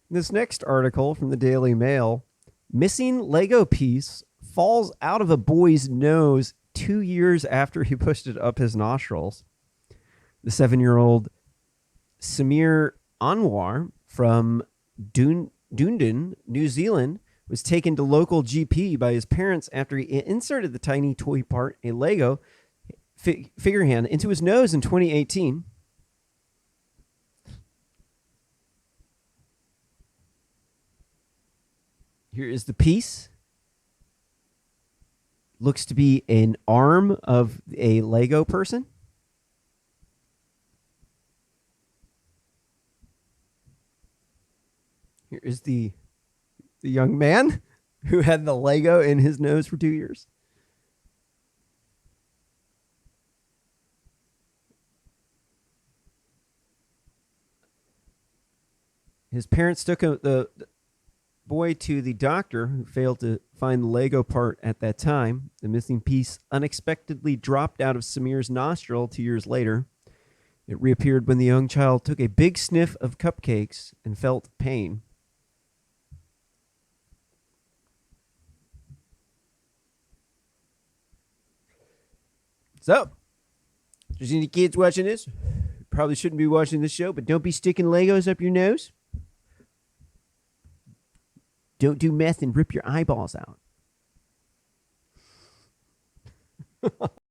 This next article from the Daily Mail: missing Lego piece falls out of a boy's nose 2 years after he pushed it up his nostrils. The 7-year-old Samir Anwar from Dunedin, New Zealand, was taken to local GP by his parents after he inserted the tiny toy part, a Lego figure hand, into his nose in 2018. Here is the piece. Looks to be an arm of a Lego person. Here is the young man who had the Lego in his nose for 2 years. His parents took the boy to the doctor, who failed to find the Lego part at that time. The missing piece unexpectedly dropped out of Samir's nostril 2 years later. It reappeared when the young child took a big sniff of cupcakes and felt pain. So, if there's any kids watching this, probably shouldn't be watching this show, but don't be sticking Legos up your nose. Don't do meth and rip your eyeballs out.